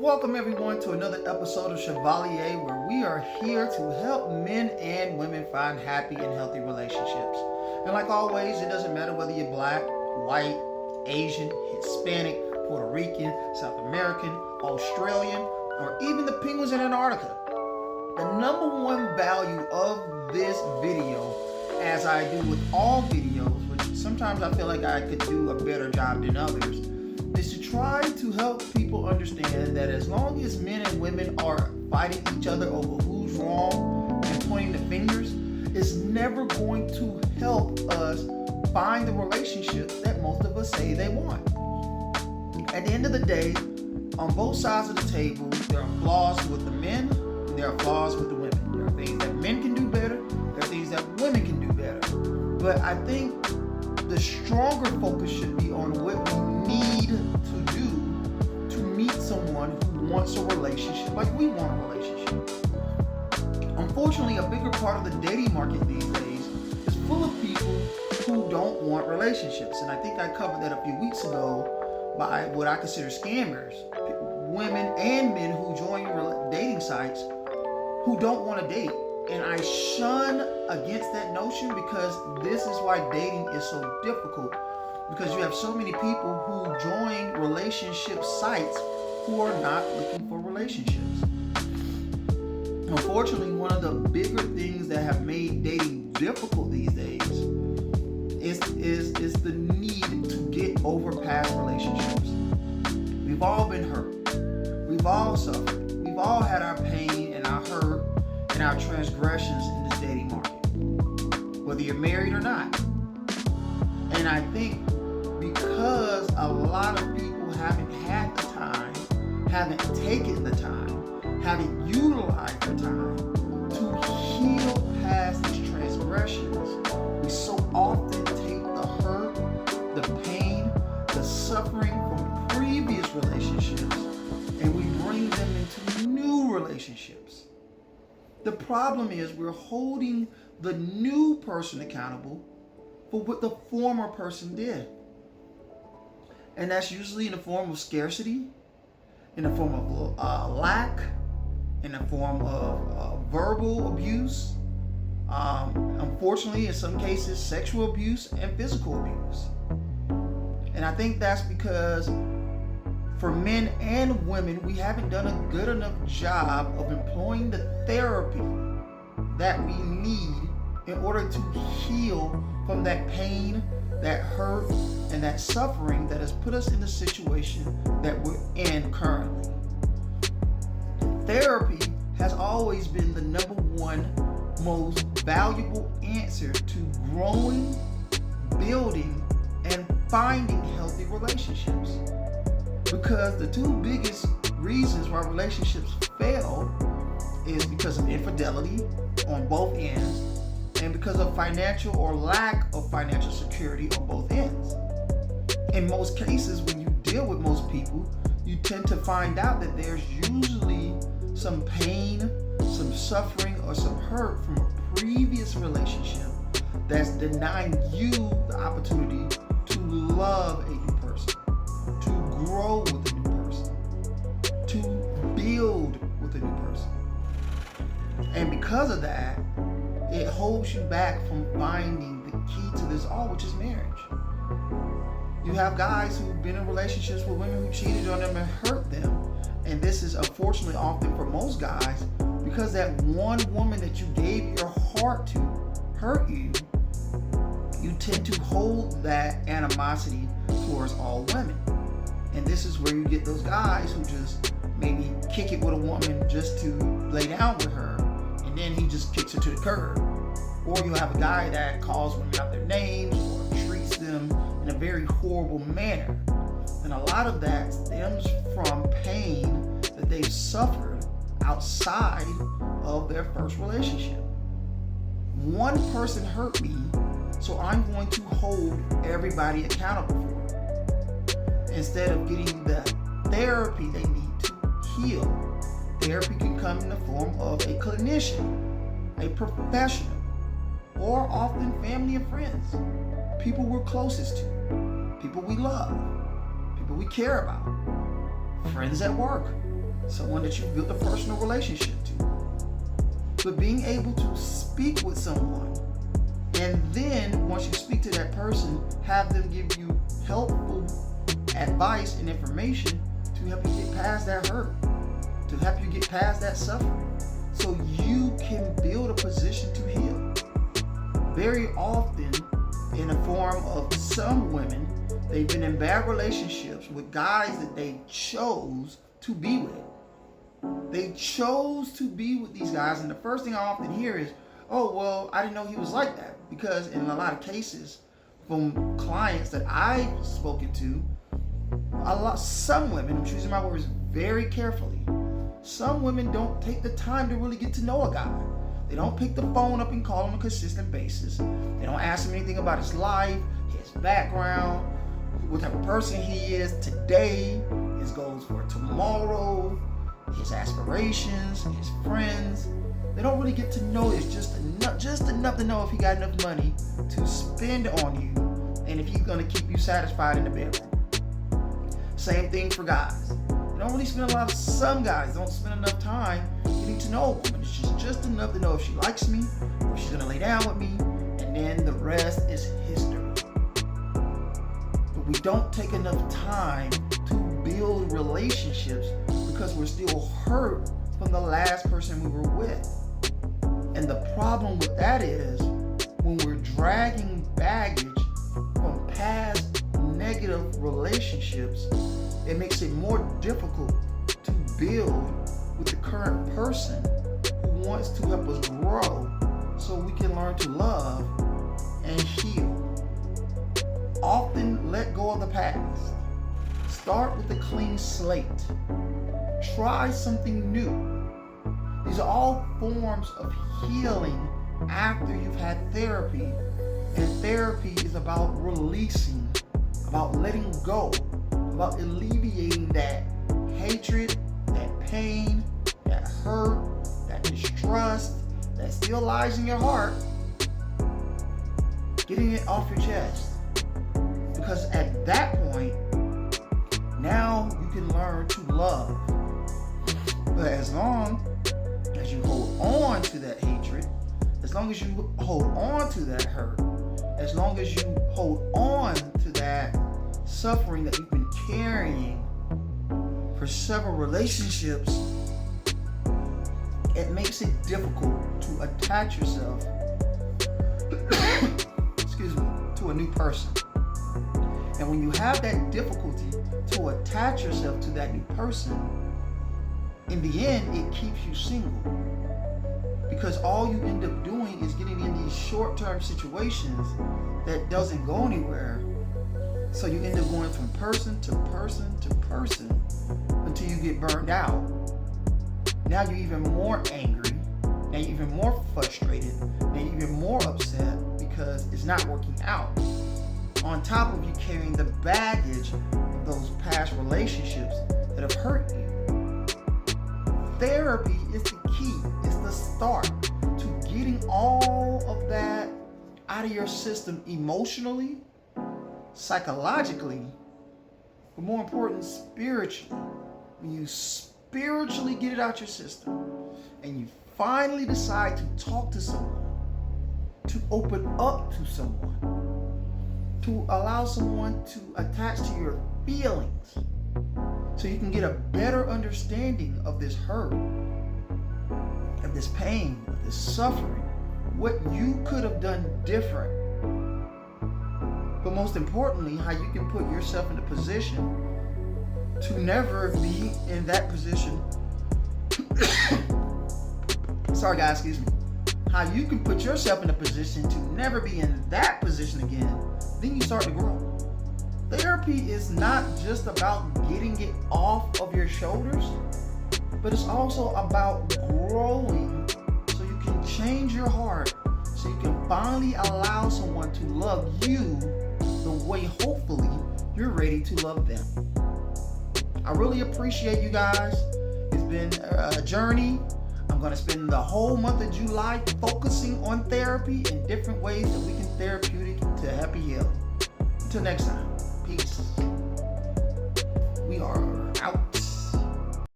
Welcome everyone to another episode of Chevalier, where we are here to help men and women find happy and healthy relationships. And like always, it doesn't matter whether you're black, white, Asian, Hispanic, Puerto Rican, South American, Australian, or even the penguins in Antarctica. The number one value of this video, as I do with all videos, which sometimes I feel like I could do a better job than others, is to try to help people understand that as long as men and women are fighting each other over who's wrong and pointing the fingers, it's never going to help us find the relationships that most of us say they want. At the end of the day, on both sides of the table, there are flaws with the men, and there are flaws with the women. There are things that men can do better, there are things that women can do better. But I think the stronger focus should be on what we need to do to meet someone who wants a relationship like we want a relationship. Unfortunately, a bigger part of the dating market these days is full of people who don't want relationships. And I think I covered that a few weeks ago by what I consider scammers. Women and men who join dating sites who don't want to date. And I shun against that notion because this is why dating is so difficult. Because you have so many people who join relationship sites who are not looking for relationships. Unfortunately, one of the bigger things that have made dating difficult these days is the need to get over past relationships. We've all been hurt. We've all suffered. We've all had our pain and our hurt and our transgressions in this dating market, whether you're married or not. And I think because a lot of people haven't had the time, haven't taken the time, haven't utilized the time to heal past these transgressions, we so often take the hurt, the pain, the suffering from previous relationships and we bring them into new relationships. The problem is we're holding the new person accountable for what the former person did. And that's usually in the form of scarcity, in the form of lack, in the form of verbal abuse, unfortunately in some cases sexual abuse and physical abuse. And I think that's because for men and women, we haven't done a good enough job of employing the therapy that we need in order to heal from that pain, that hurt, and that suffering that has put us in the situation that we're in currently. Therapy has always been the number one most valuable answer to growing, building, and finding healthy relationships. Because the two biggest reasons why relationships fail is because of infidelity on both ends and because of financial or lack of financial security on both ends. In most cases, when you deal with most people, you tend to find out that there's usually some pain, some suffering, or some hurt from a previous relationship that's denying you the opportunity to love a new person, to grow with a new person, to build with a new person. And because of that, it holds you back from finding the key to this all, which is marriage. You have guys who've been in relationships with women who cheated on them and hurt them. And this is unfortunately often for most guys because that one woman that you gave your heart to hurt you, you tend to hold that animosity towards all women. And this is where you get those guys who just maybe kick it with a woman just to lay down with her, and then he just kicks her to the curb. Or you have a guy that calls women out their names or treats them in a very horrible manner. And a lot of that stems from pain that they've suffered outside of their first relationship. One person hurt me, so I'm going to hold everybody accountable for it. Instead of getting the therapy they need to heal. Therapy can come in the form of a clinician, a professional, or often family and friends, people we're closest to, people we love, people we care about, friends at work, someone that you built a personal relationship to. But being able to speak with someone, and then once you speak to that person, have them give you helpful advice and information to help you get past that hurt, to help you get past that suffering, so you can build a position to heal. Very often, in the form of some women, they've been in bad relationships with guys that they chose to be with. They chose to be with these guys, and the first thing I often hear is, oh, well, I didn't know he was like that. Because in a lot of cases, from clients that I've spoken to, some women, I'm choosing my words very carefully, some women don't take the time to really get to know a guy. They don't pick the phone up and call him on a consistent basis. They don't ask him anything about his life, his background, what type of person he is today, his goals for tomorrow, his aspirations, his friends. They don't really get to know it. It's just enough to know if he got enough money to spend on you and if he's going to keep you satisfied in the bedroom. Same thing for guys. They don't really spend some guys don't spend enough time getting to know a woman. It's just enough to know if she likes me, or if she's going to lay down with me, and then the rest is history. But we don't take enough time to build relationships because we're still hurt from the last person we were with. And the problem with that is when we're dragging baggage from past negative relationships, it makes it more difficult to build with the current person who wants to help us grow so we can learn to love and heal. Often let go of the past. Start with a clean slate. Try something new. These are all forms of healing after you've had therapy. And therapy is about releasing, about letting go, about alleviating that hatred, that pain, that hurt, that distrust that still lies in your heart. Getting it off your chest. Because at that point, now you can learn to love. But as long as you hold on to that hatred, as long as you hold on to that hurt, as long as you hold on to that suffering that you've been carrying for several relationships, it makes it difficult to attach yourself to a new person. And when you have that difficulty to attach yourself to that new person, in the end, it keeps you single. Because all you end up doing is getting in these short-term situations that doesn't go anywhere. So you end up going from person to person to person until you get burned out. Now you're even more angry. Now you're even more frustrated. Now you're even more upset because it's not working out. On top of you carrying the baggage of those past relationships that have hurt you. Therapy is the key. It's the start to getting all of that out of your system emotionally, psychologically, but more important, spiritually. When you spiritually get it out your system and you finally decide to talk to someone, to open up to someone, to allow someone to attach to your feelings so you can get a better understanding of this hurt, of this pain, of this suffering, what you could have done different. But most importantly, how you can put yourself in a position to never be in that position. Sorry guys, excuse me. How you can put yourself in a position to never be in that position again. Then you start to grow. Therapy is not just about getting it off of your shoulders, but it's also about growing so you can change your heart, so you can finally allow someone to love you the way hopefully you're ready to love them. I really appreciate you guys. It's been a journey. I'm going to spend the whole month of July focusing on therapy in different ways that we can therapeutic to happy healing. Until next time, peace. We are